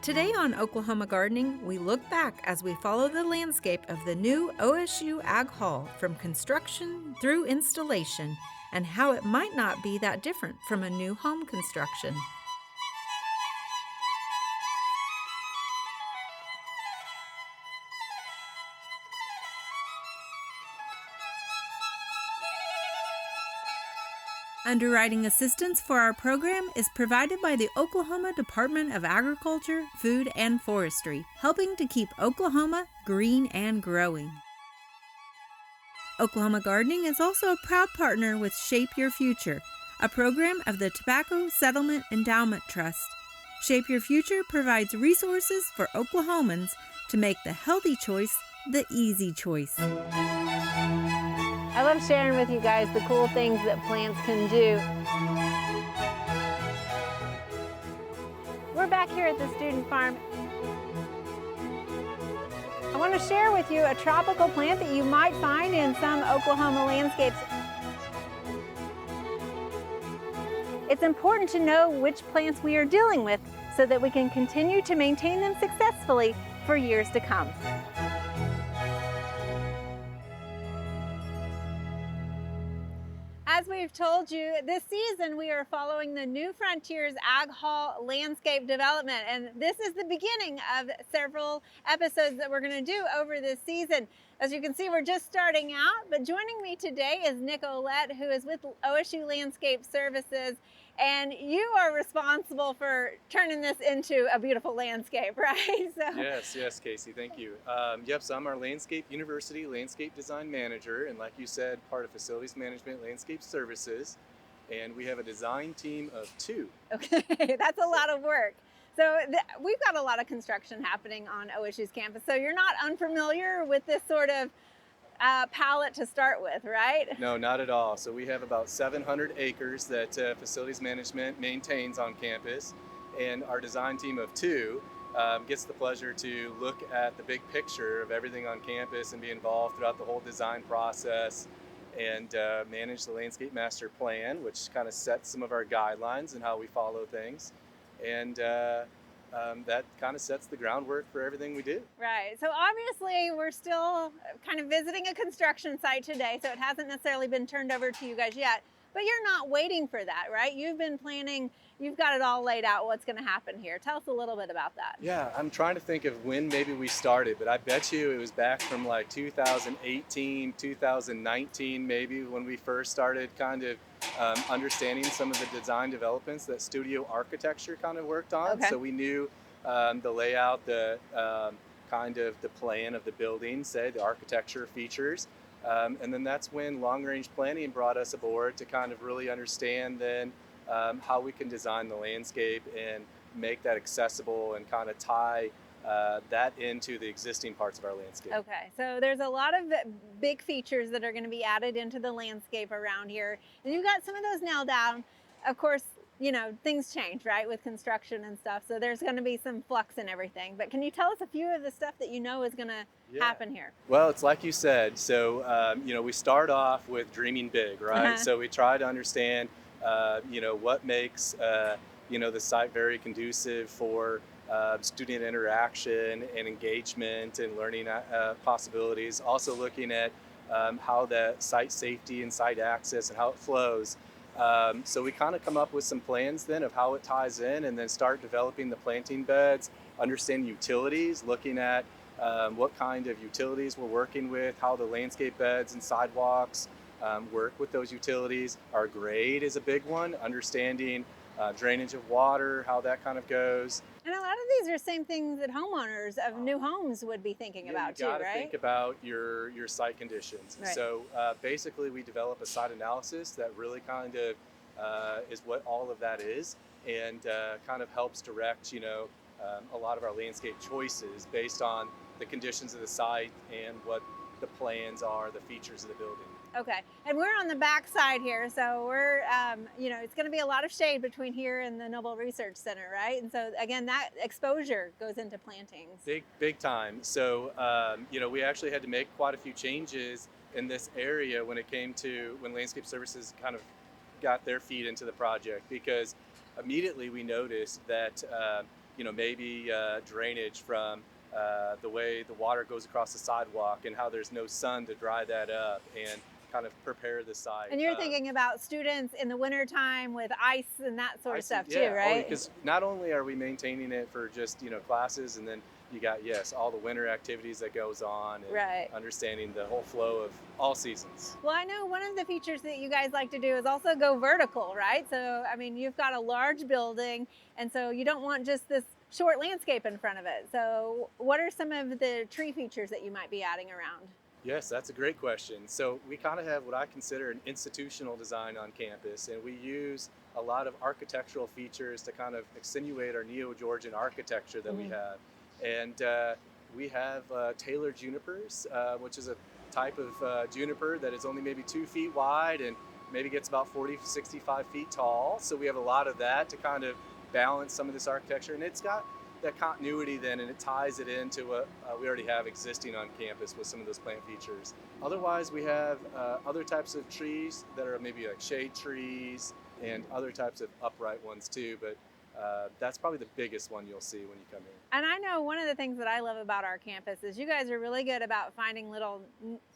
Today on Oklahoma Gardening, we look back as we follow the landscape of the new OSU Ag Hall from construction through installation and how it might not be that different from a new home construction. Underwriting assistance for our program is provided by the Oklahoma Department of Agriculture, Food, and Forestry, helping to keep Oklahoma green and growing. Oklahoma Gardening is also a proud partner with Shape Your Future, a program of the Tobacco Settlement Endowment Trust. Shape Your Future provides resources for Oklahomans to make the healthy choice the easy choice. I love sharing with you guys the cool things that plants can do. We're back here at the student farm. I want to share with you a tropical plant that you might find in some Oklahoma landscapes. It's important to know which plants we are dealing with so that we can continue to maintain them successfully for years to come. As we've told you, this season we are following the New Frontiers Ag Hall landscape development, and this is the beginning of several episodes that we're going to do over this season. As you can see, we're just starting out, but joining me today is Nick Ouellette, who is with OSU Landscape Services, and you are responsible for turning this into a beautiful landscape, right? Yes, Casey, thank you. So I'm our Landscape University Landscape Design Manager, and like you said, part of Facilities Management Landscape Services, and we have a design team of 2. Okay, that's a lot of work. So we've got a lot of construction happening on OSU's campus, so you're not unfamiliar with this sort of palette to start with, right? No, not at all. So we have about 700 acres that Facilities Management maintains on campus, and our design team of 2 gets the pleasure to look at the big picture of everything on campus and be involved throughout the whole design process and manage the landscape master plan, which kind of sets some of our guidelines and how we follow things. And that kind of sets the groundwork for everything we do. Right. So obviously we're still kind of visiting a construction site today, so it hasn't necessarily been turned over to you guys yet. But you're not waiting for that, right? You've been planning, you've got it all laid out what's going to happen here. Tell us a little bit about that. Yeah, I'm trying to think of when maybe we started, but I bet you it was back from like 2018, 2019 maybe, when we first started kind of understanding some of the design developments that studio architecture kind of worked on. Okay. So we knew the layout, the kind of the plan of the building, say the architecture features. And then that's when long-range planning brought us aboard to kind of really understand then how we can design the landscape and make that accessible and kind of tie that into the existing parts of our landscape. Okay, so there's a lot of big features that are going to be added into the landscape around here. And you got some of those nailed down. Of course, you know, things change, right, with construction and stuff. So there's going to be some flux and everything. But can you tell us a few of the stuff that you know is going to happen here? Well, it's like you said. So, we start off with dreaming big, right? Uh-huh. So we try to understand, what makes, the site very conducive for student interaction and engagement and learning possibilities. Also looking at how the site safety and site access and how it flows. So we kind of come up with some plans then of how it ties in, and then start developing the planting beds, understand utilities, looking at what kind of utilities we're working with, how the landscape beds and sidewalks work with those utilities. Our grade is a big one, understanding drainage of water, how that kind of goes. And a lot of these are same things that homeowners of new homes would be thinking about too, right? You gotta think about your site conditions. Right. So basically we develop a site analysis that really kind of is what all of that is, and kind of helps direct, a lot of our landscape choices based on the conditions of the site and what the plans are, the features of the building. Okay, and we're on the back side here, so we're, it's going to be a lot of shade between here and the Noble Research Center, right? And so again, that exposure goes into plantings. Big time. So, we actually had to make quite a few changes in this area when it came to when Landscape Services kind of got their feet into the project, because immediately we noticed that, maybe drainage from the way the water goes across the sidewalk and how there's no sun to dry that up and kind of prepare the site. And you're thinking about students in the wintertime with ice and that sort of stuff too, yeah. right? Because not only are we maintaining it for just, classes, and then you got, yes, all the winter activities that goes on, and right. understanding the whole flow of all seasons. Well, I know one of the features that you guys like to do is also go vertical, right? So, I mean, you've got a large building, and so you don't want just this short landscape in front of it. So what are some of the tree features that you might be adding around? Yes, that's a great question. So we kind of have what I consider an institutional design on campus, and we use a lot of architectural features to kind of accentuate our Neo-Georgian architecture that we have. And we have tailored junipers, which is a type of juniper that is only maybe 2 feet wide and maybe gets about 40 to 65 feet tall. So we have a lot of that to kind of balance some of this architecture, and it's got that continuity then, and it ties it into what we already have existing on campus with some of those plant features. Otherwise, we have other types of trees that are maybe like shade trees and other types of upright ones too, but that's probably the biggest one you'll see when you come here. And I know one of the things that I love about our campus is you guys are really good about finding little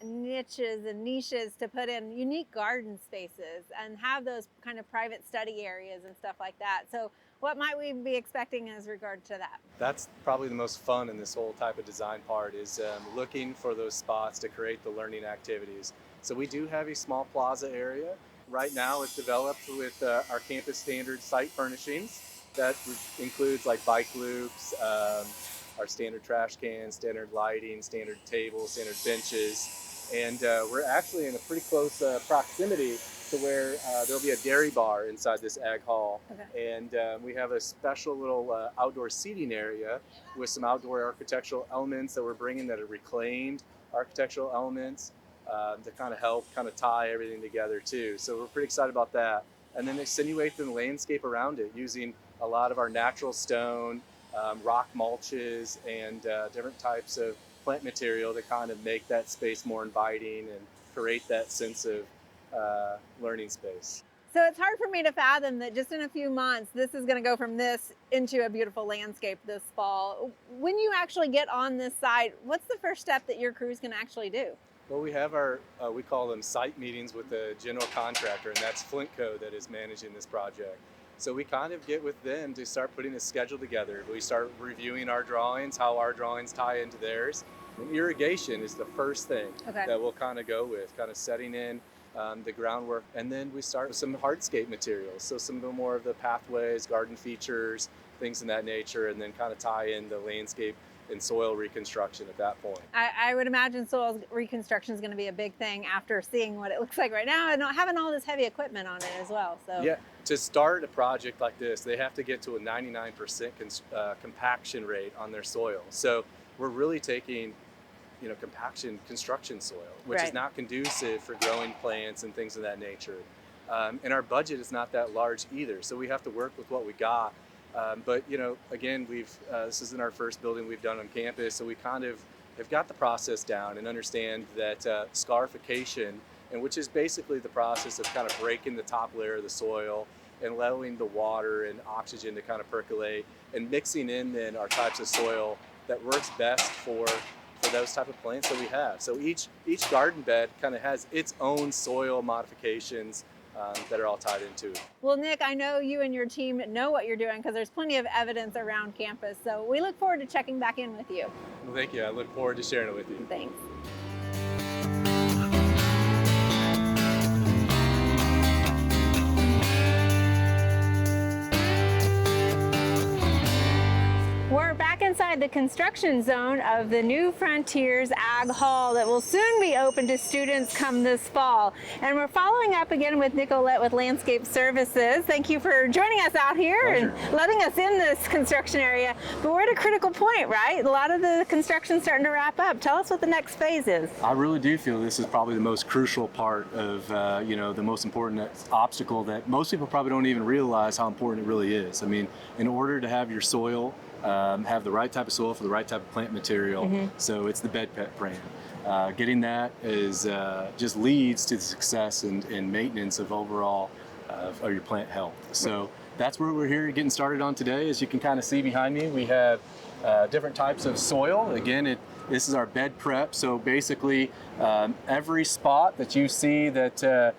niches and niches to put in unique garden spaces and have those kind of private study areas and stuff like that. So what might we be expecting as regard to that? That's probably the most fun in this whole type of design part, is looking for those spots to create the learning activities. So we do have a small plaza area. Right now it's developed with our campus standard site furnishings. That includes like bike loops, our standard trash cans, standard lighting, standard tables, standard benches. And we're actually in a pretty close proximity to where there'll be a dairy bar inside this ag hall. Okay. And we have a special little outdoor seating area with some outdoor architectural elements that we're bringing that are reclaimed architectural elements to kind of help tie everything together too. So we're pretty excited about that. And then accentuate the landscape around it using a lot of our natural stone, rock mulches, and different types of plant material to kind of make that space more inviting and create that sense of learning space. So it's hard for me to fathom that just in a few months, this is going to go from this into a beautiful landscape this fall. When you actually get on this site, what's the first step that your crew is going to actually do? Well, we have our, we call them site meetings with the general contractor, and that's Flintco that is managing this project. So we kind of get with them to start putting a schedule together. We start reviewing our drawings, how our drawings tie into theirs. And irrigation is the first thing that we'll kind of go with, kind of setting in the groundwork. And then we start with some hardscape materials. So some of the more of the pathways, garden features, things in that nature, and then kind of tie in the landscape and soil reconstruction at that point. I would imagine soil reconstruction is going to be a big thing after seeing what it looks like right now and having all this heavy equipment on it as well. So yeah, to start a project like this, they have to get to a 99% compaction rate on their soil. So we're really taking, compaction construction soil, which is not conducive for growing plants and things of that nature. And our budget is not that large either, so we have to work with what we got. But again, this isn't our first building we've done on campus, so we kind of have got the process down and understand that scarification, and which is basically the process of kind of breaking the top layer of the soil and allowing the water and oxygen to kind of percolate, and mixing in then our types of soil that works best for those type of plants that we have. So each garden bed kind of has its own soil modifications that are all tied into it. Well, Nick, I know you and your team know what you're doing because there's plenty of evidence around campus. So we look forward to checking back in with you. Well, thank you. I look forward to sharing it with you. Thanks. We're back inside the construction zone of the New Frontiers Ag Hall that will soon be open to students come this fall. And we're following up again with Nick Ouellette with Landscape Services. Thank you for joining us out here and letting us in this construction area. But we're at a critical point, right? A lot of the construction's starting to wrap up. Tell us what the next phase is. I really do feel this is probably the most crucial part of, the most important obstacle that most people probably don't even realize how important it really is. I mean, in order to have your soil have the right type of soil for the right type of plant material. So it's the bed pet brand. Getting that is just leads to the success and maintenance of overall of your plant health. So that's where we're here getting started on today. As you can kind of see behind me, we have different types of soil. Again, this is our bed prep. So basically, every spot that you see that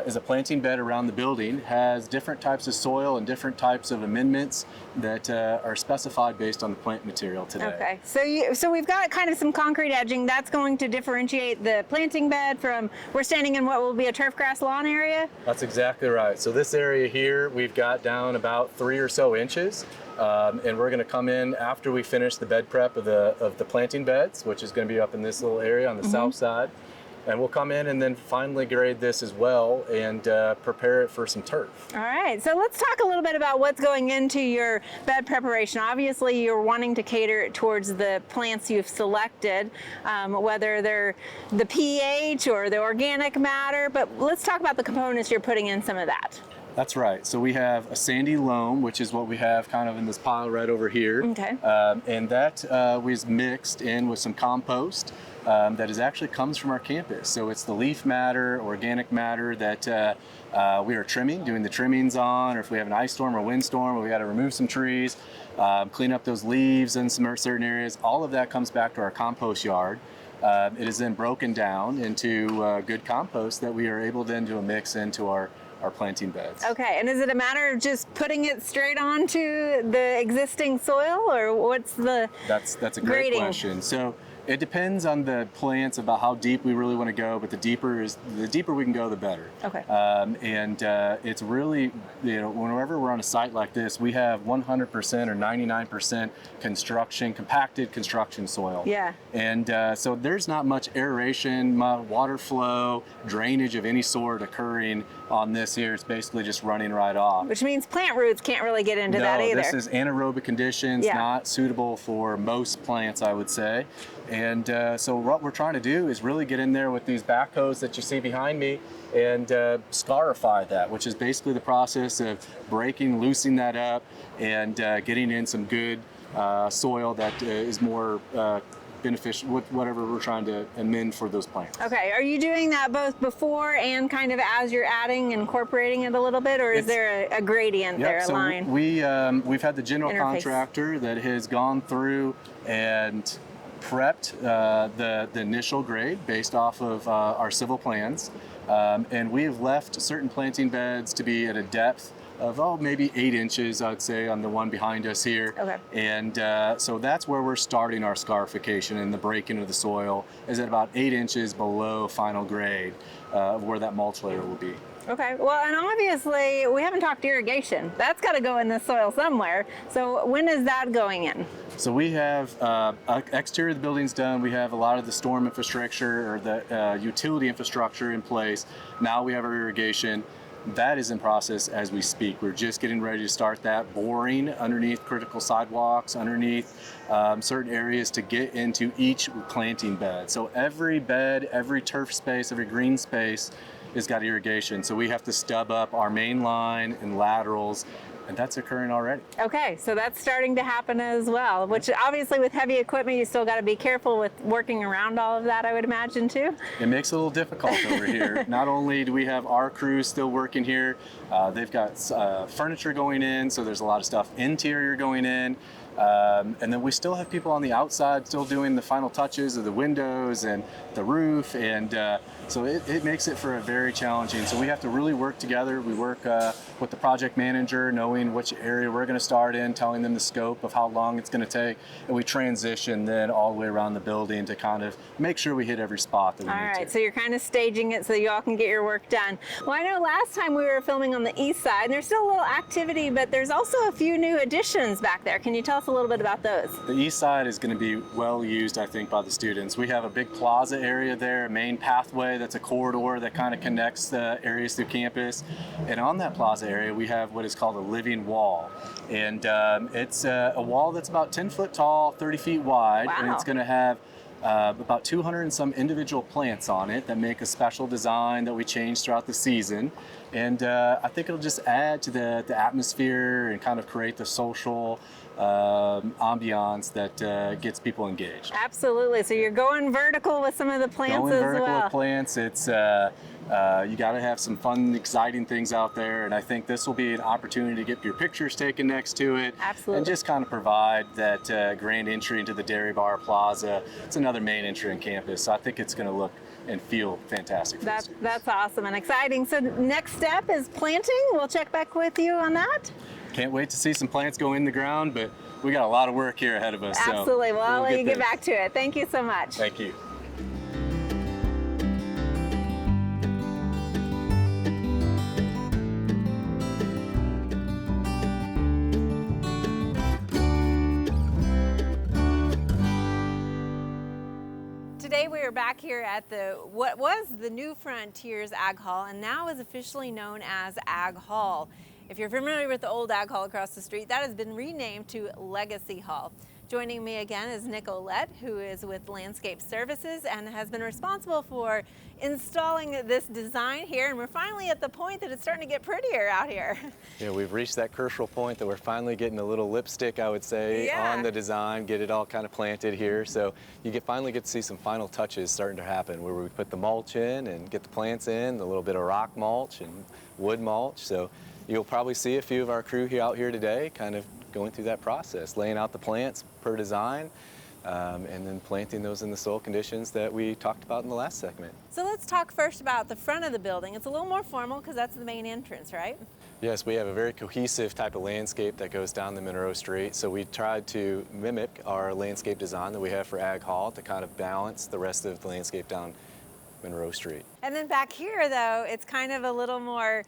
is a planting bed around the building has different types of soil and different types of amendments that are specified based on the plant material today. Okay, so we've got kind of some concrete edging. That's going to differentiate the planting bed from, we're standing in what will be a turf grass lawn area? That's exactly right. So this area here, we've got down about 3 or so inches. And we're going to come in after we finish the bed prep of the planting beds, which is going to be up in this little area on the south side. And we'll come in and then finally grade this as well and prepare it for some turf. All right, so let's talk a little bit about what's going into your bed preparation. Obviously, you're wanting to cater it towards the plants you've selected, whether they're the pH or the organic matter, but let's talk about the components you're putting in some of that. That's right. So we have a sandy loam, which is what we have kind of in this pile right over here. Okay. And that was mixed in with some compost that actually comes from our campus. So it's the leaf matter, organic matter that we are trimming, doing the trimmings on, or if we have an ice storm or windstorm, we got to remove some trees, clean up those leaves in some certain areas. All of that comes back to our compost yard. It is then broken down into good compost that we are able then to mix into our planting beds. Okay, and is it a matter of just putting it straight onto the existing soil, or what's the That's a great grading? question. So it depends on the plants about how deep we really want to go, but the deeper we can go, the better. Okay. It's really, whenever we're on a site like this, we have 100% or 99% compacted construction soil. Yeah. And so there's not much aeration, water flow, drainage of any sort occurring on this here. It's basically just running right off. Which means plant roots can't really get into that either. This is anaerobic conditions, Yeah. not suitable for most plants, I would say. And so what we're trying to do is really get in there with these backhoes that you see behind me and scarify that, which is basically the process of breaking, loosening that up, and getting in some good soil that is more beneficial with whatever we're trying to amend for those plants. Okay, are you doing that both before and kind of as you're adding, incorporating it a little bit, or is there a gradient there, a line? We've had the general Interface. contractor that has gone through and prepped the initial grade based off of our civil plans, and we have left certain planting beds to be at a depth of maybe 8 inches, I'd say, on the one behind us here. Okay. And so that's where we're starting our scarification, and the breaking of the soil is at about 8 inches below final grade of where that mulch layer will be. Okay, well, and obviously we haven't talked irrigation. That's got to go in the soil somewhere. So when is that going in? So we have exterior of the building's done. We have a lot of the storm infrastructure or the utility infrastructure in place. Now we have our irrigation. That is in process as we speak. We're just getting ready to start that, boring underneath critical sidewalks, underneath certain areas to get into each planting bed. So every bed, every turf space, every green space has got irrigation. So we have to stub up our main line and laterals, and that's occurring already. Okay, so that's starting to happen as well, which obviously with heavy equipment, you still got to be careful with working around all of that, I would imagine, too. It makes it a little difficult over here. Not only do we have our crews still working here, they've got furniture going in, so there's a lot of stuff interior going in. And then we still have people on the outside still doing the final touches of the windows and the roof, and so it makes it for a very challenging. So we have to really work together. We work with the project manager, knowing which area we're going to start in, telling them the scope of how long it's going to take, and we transition then all the way around the building to kind of make sure we hit every spot that we need to. All right, so you're kind of staging it so you all can get your work done. Well, I know last time we were filming on the east side, and there's still a little activity, but there's also a few new additions back there. Can you tell us a little bit about those? The east side is going to be well used, I think, by the students. We have a big plaza area there, a main pathway that's a corridor that kind of connects the areas through campus. And on that plaza area, we have what is called a living wall. And it's a wall that's about 10 foot tall, 30 feet wide, Wow. and it's going to have about 200 and some individual plants on it that make a special design that we change throughout the season. And I think it'll just add to the atmosphere and kind of create the social ambiance that gets people engaged. Absolutely. So you're going vertical with some of the plants Going as vertical well. with plants, it's You got to have some fun, exciting things out there, and I think this will be an opportunity to get your pictures taken next to it. Absolutely. And just kind of provide that grand entry into the Dairy Bar Plaza. It's another main entry on campus, so I think it's going to look and feel fantastic. That's awesome and exciting. So next step is planting. We'll check back with you on that. Can't wait to see some plants go in the ground, but we got a lot of work here ahead of us. Absolutely. So well, I'll let you get there. back to it. Thank you so much. Thank you. Today we are back here at what was the New Frontiers Ag Hall and now is officially known as Ag Hall. If you're familiar with the old Ag Hall across the street, that has been renamed to Legacy Hall. Joining me again is Nick Ouellette, who is with Landscape Services and has been responsible for installing this design here, and we're finally at the point that it's starting to get prettier out here. Yeah, we've reached that crucial point that we're finally getting a little lipstick, I would say, on the design, get it all kind of planted here. So you finally get to see some final touches starting to happen where we put the mulch in and get the plants in, a little bit of rock mulch and wood mulch. So you'll probably see a few of our crew out here today kind of going through that process, laying out the plants per design, and then planting those in the soil conditions that we talked about in the last segment. So let's talk first about the front of the building. It's a little more formal because that's the main entrance, right? Yes, we have a very cohesive type of landscape that goes down the Monroe Street. So we tried to mimic our landscape design that we have for Ag Hall to kind of balance the rest of the landscape down Monroe Street. And then back here, though, it's kind of a little more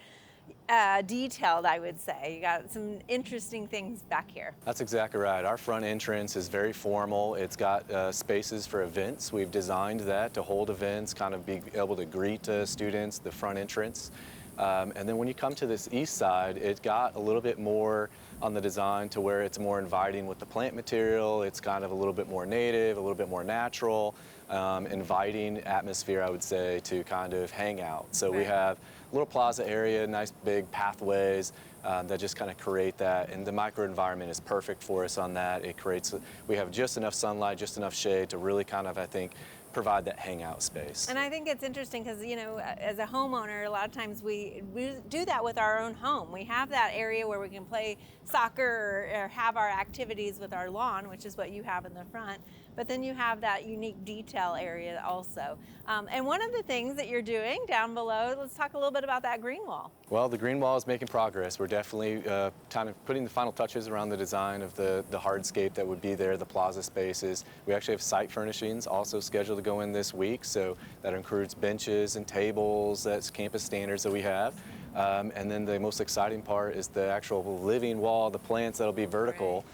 detailed, I would say. You got some interesting things back here. That's exactly right. Our front entrance is very formal. It's got spaces for events. We've designed that to hold events, kind of be able to greet students, the front entrance. And then when you come to this east side, it got a little bit more on the design to where it's more inviting with the plant material. It's kind of a little bit more native, a little bit more natural, inviting atmosphere, I would say, to kind of hang out. So we have a little plaza area, nice big pathways that just kind of create that. And the microenvironment is perfect for us on that. It creates, we have just enough sunlight, just enough shade to really kind of, I think, provide that hangout space. And I think it's interesting because, you know, as a homeowner, a lot of times we do that with our own home. We have that area where we can play soccer or have our activities with our lawn, which is what you have in the front. But then you have that unique detail area also. And one of the things that you're doing down below, let's talk a little bit about that green wall. Well, the green wall is making progress. We're definitely kind of putting the final touches around the design of the hardscape that would be there, the plaza spaces. We actually have site furnishings also scheduled to go in this week, so that includes benches and tables, that's campus standards that we have. And then the most exciting part is the actual living wall, the plants that'll be vertical.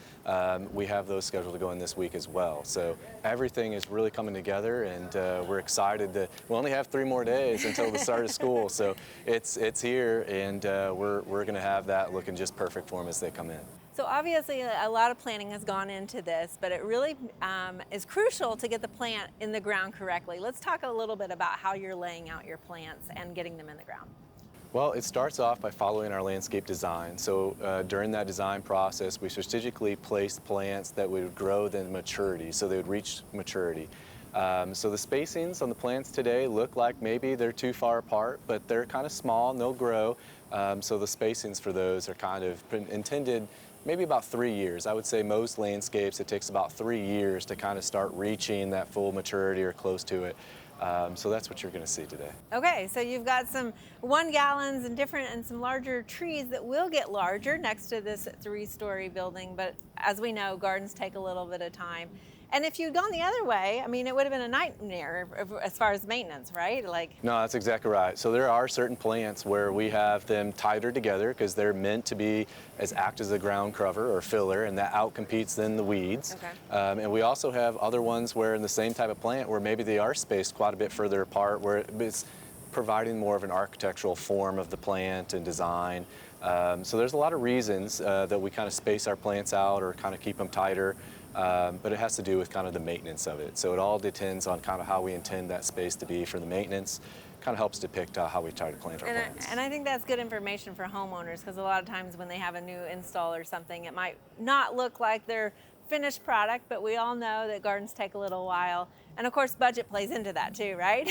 We have those scheduled to go in this week as well. So everything is really coming together, and we're excited that we only have 3 more days until the start of school. So it's here, and we're going to have that looking just perfect for them as they come in. So obviously a lot of planning has gone into this, but it really is crucial to get the plant in the ground correctly. Let's talk a little bit about how you're laying out your plants and getting them in the ground. Well, it starts off by following our landscape design. So during that design process, we strategically placed plants that would grow to maturity, so they would reach maturity. So the spacings on the plants today look like maybe they're too far apart, but they're kind of small and they'll grow. So the spacings for those are kind of intended maybe about 3 years. I would say most landscapes, it takes about 3 years to kind of start reaching that full maturity or close to it. So that's what you're going to see today. Okay, so you've got some 1 gallons and some larger trees that will get larger next to this 3-story building, but as we know, gardens take a little bit of time. And if you'd gone the other way, I mean, it would have been a nightmare as far as maintenance, right? No, that's exactly right. So there are certain plants where we have them tighter together because they're meant to act as a ground cover or filler, and that outcompetes then the weeds. Okay. And we also have other ones where in the same type of plant where maybe they are spaced quite a bit further apart, where it's providing more of an architectural form of the plant and design. So there's a lot of reasons that we kind of space our plants out or kind of keep them tighter. But it has to do with kind of the maintenance of it. So it all depends on kind of how we intend that space to be for the maintenance. Kind of helps depict how we try to plant our plants. And I think that's good information for homeowners, because a lot of times when they have a new install or something, it might not look like they're finished product, but we all know that gardens take a little while. And of course, budget plays into that too, right?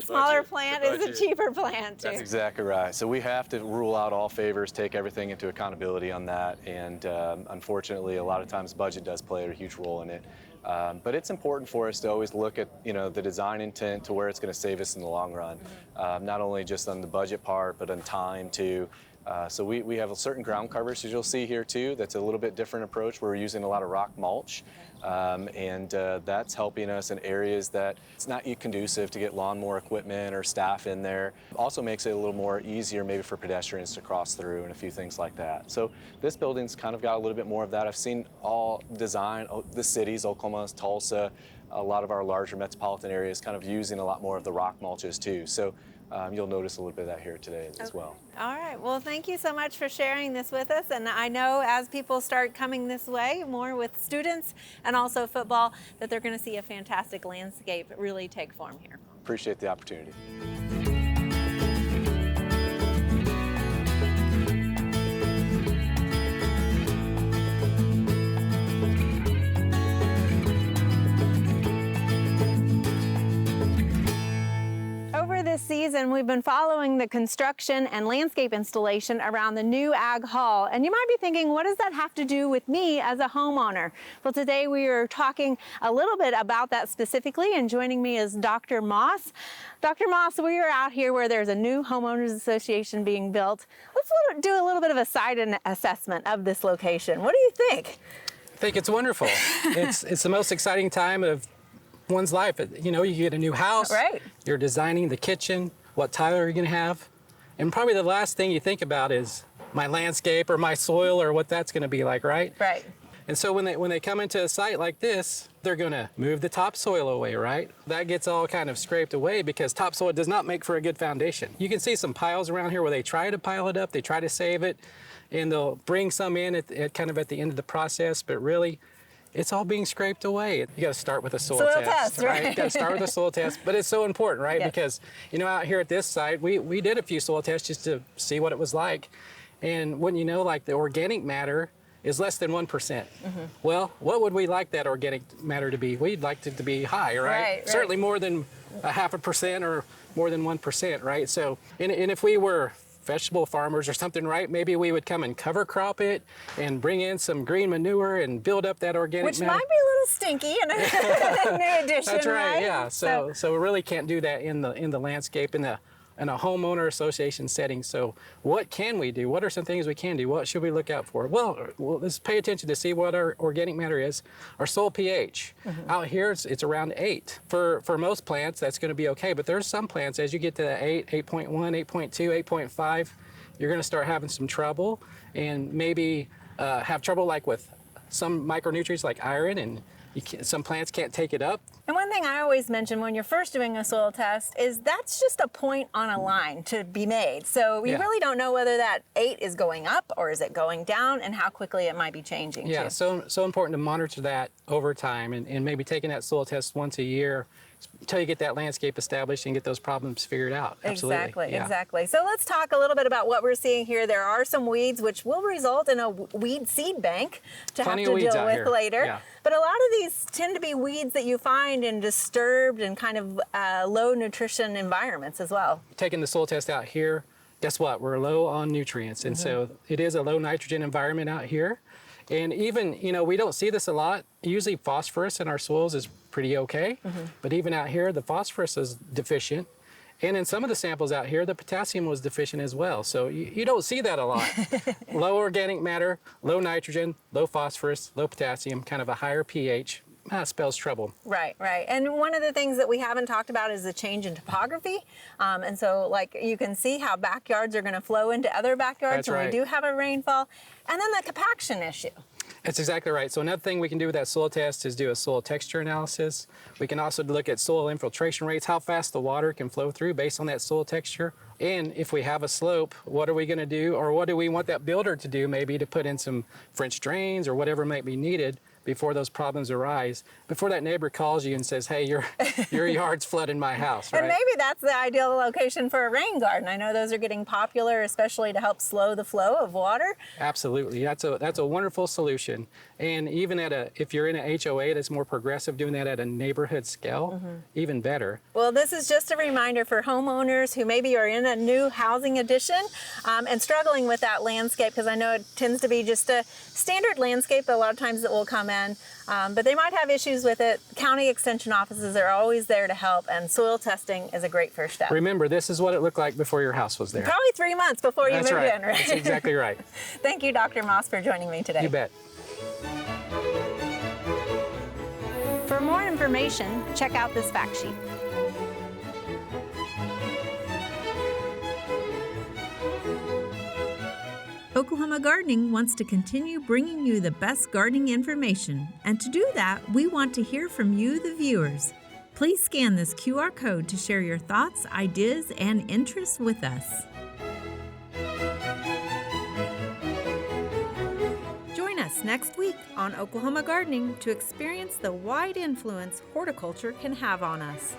Smaller plant is a cheaper plant too. That's exactly right. So we have to rule out all favors, take everything into accountability on that. And unfortunately, a lot of times budget does play a huge role in it. But it's important for us to always look at, the design intent to where it's going to save us in the long run. Not only just on the budget part, but on time too. So we have a certain ground covers, as you'll see here too. That's a little bit different approach. We're using a lot of rock mulch, and that's helping us in areas that it's not conducive to get lawnmower equipment or staff in there. Also makes it a little more easier maybe for pedestrians to cross through and a few things like that. So this building's kind of got a little bit more of that. I've seen all design, the cities, Oklahoma, Tulsa, a lot of our larger metropolitan areas kind of using a lot more of the rock mulches too. So you'll notice a little bit of that here today as well. All right. Well, thank you so much for sharing this with us. And I know as people start coming this way, more with students and also football, that they're going to see a fantastic landscape really take form here. Appreciate the opportunity. This season, we've been following the construction and landscape installation around the new Ag Hall. And you might be thinking, what does that have to do with me as a homeowner? Well, today we are talking a little bit about that specifically, and joining me is Dr. Moss. Dr. Moss, we are out here where there's a new homeowners association being built. Let's do a little bit of a site assessment of this location. What do you think? I think it's wonderful. It's the most exciting time of one's life. You get a new house, right? You're designing the kitchen, what tile are you going to have, and probably the last thing you think about is my landscape or my soil or what that's going to be like, right? Right. And so when they come into a site like this, they're going to move the topsoil away, right? That gets all kind of scraped away because topsoil does not make for a good foundation. You can see some piles around here where they try to pile it up, they try to save it, and they'll bring some in at kind of at the end of the process, but really, it's all being scraped away. You got to start with a soil test, right? You got to start with a soil test, but it's so important, right? Yes. Because, out here at this site, we did a few soil tests just to see what it was like. And wouldn't you know, like the organic matter is less than 1%. Well, what would we like that organic matter to be? We'd like it to be high, right? Certainly more than 0.5% or more than 1%, right? So, and if we were vegetable farmers or something, right? Maybe we would come and cover crop it and bring in some green manure and build up that organic Which matter. might be a little stinky in a new addition, That's right, right? yeah. So we really can't do that in the landscape, in a homeowner association setting. So what can we do? What are some things we can do? What should we look out for? Well, let's pay attention to see what our organic matter is. Our soil pH. Out here, it's around 8. For most plants, that's going to be okay. But there's some plants, as you get to 8, 8.1, 8.2, 8.5, you're going to start having some trouble, and maybe have trouble like with some micronutrients like iron, and some plants can't take it up. And one thing I always mention when you're first doing a soil test is that's just a point on a line to be made. So you really don't know whether that 8 is going up or is it going down, and how quickly it might be changing. Yeah, so important to monitor that over time, and maybe taking that soil test once a year until you get that landscape established and get those problems figured out. Absolutely. Exactly. So let's talk a little bit about what we're seeing here. There are some weeds which will result in a weed seed bank to have to deal with later. Yeah. But a lot of these tend to be weeds that you find in disturbed and kind of low nutrition environments as well. Taking the soil test out here, guess what? We're low on nutrients. And so it is a low nitrogen environment out here. And even, we don't see this a lot. Usually phosphorus in our soils is pretty okay. But even out here, the phosphorus is deficient. And in some of the samples out here, the potassium was deficient as well. So you don't see that a lot. Low organic matter, low nitrogen, low phosphorus, low potassium, kind of a higher pH. That spells trouble. Right. And one of the things that we haven't talked about is the change in topography. And so like you can see how backyards are going to flow into other backyards when we do have a rainfall. And then the compaction issue. That's exactly right. So another thing we can do with that soil test is do a soil texture analysis. We can also look at soil infiltration rates, how fast the water can flow through based on that soil texture. And if we have a slope, what are we going to do, or what do we want that builder to do, maybe to put in some French drains or whatever might be needed before those problems arise, before that neighbor calls you and says, hey, your yard's flooding my house, right? And maybe that's the ideal location for a rain garden. I know those are getting popular, especially to help slow the flow of water. Absolutely. That's a wonderful solution. And even if you're in an HOA that's more progressive, doing that at a neighborhood scale, even better. Well, this is just a reminder for homeowners who maybe are in a new housing addition and struggling with that landscape, because I know it tends to be just a standard landscape a lot of times that will come in, but they might have issues with it. County extension offices are always there to help, and soil testing is a great first step. Remember, this is what it looked like before your house was there. Probably 3 months before you moved in, right? That's exactly right. Thank you, Dr. Moss, for joining me today. You bet. For more information, check out this fact sheet. Oklahoma Gardening wants to continue bringing you the best gardening information, and to do that, we want to hear from you, the viewers. Please scan this QR code to share your thoughts, ideas, and interests with us. Join us next week on Oklahoma Gardening to experience the wide influence horticulture can have on us.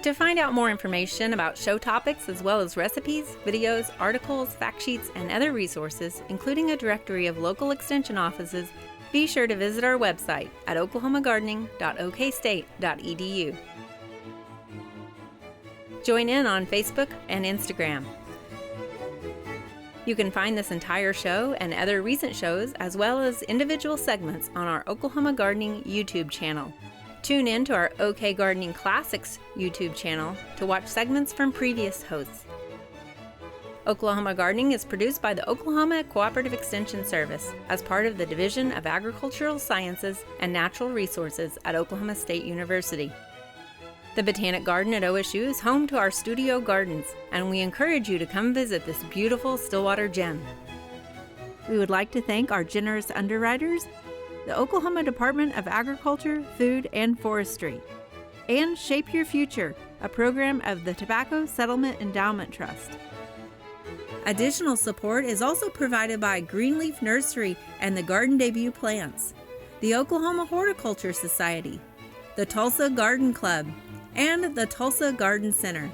To find out more information about show topics as well as recipes, videos, articles, fact sheets, and other resources, including a directory of local extension offices, be sure to visit our website at oklahomagardening.okstate.edu. Join in on Facebook and Instagram. You can find this entire show and other recent shows as well as individual segments on our Oklahoma Gardening YouTube channel. Tune in to our OK Gardening Classics YouTube channel to watch segments from previous hosts. Oklahoma Gardening is produced by the Oklahoma Cooperative Extension Service as part of the Division of Agricultural Sciences and Natural Resources at Oklahoma State University. The Botanic Garden at OSU is home to our studio gardens, and we encourage you to come visit this beautiful Stillwater gem. We would like to thank our generous underwriters, the Oklahoma Department of Agriculture, Food, and Forestry, and Shape Your Future, a program of the Tobacco Settlement Endowment Trust. Additional support is also provided by Greenleaf Nursery and the Garden Debut Plants, the Oklahoma Horticulture Society, the Tulsa Garden Club, and the Tulsa Garden Center.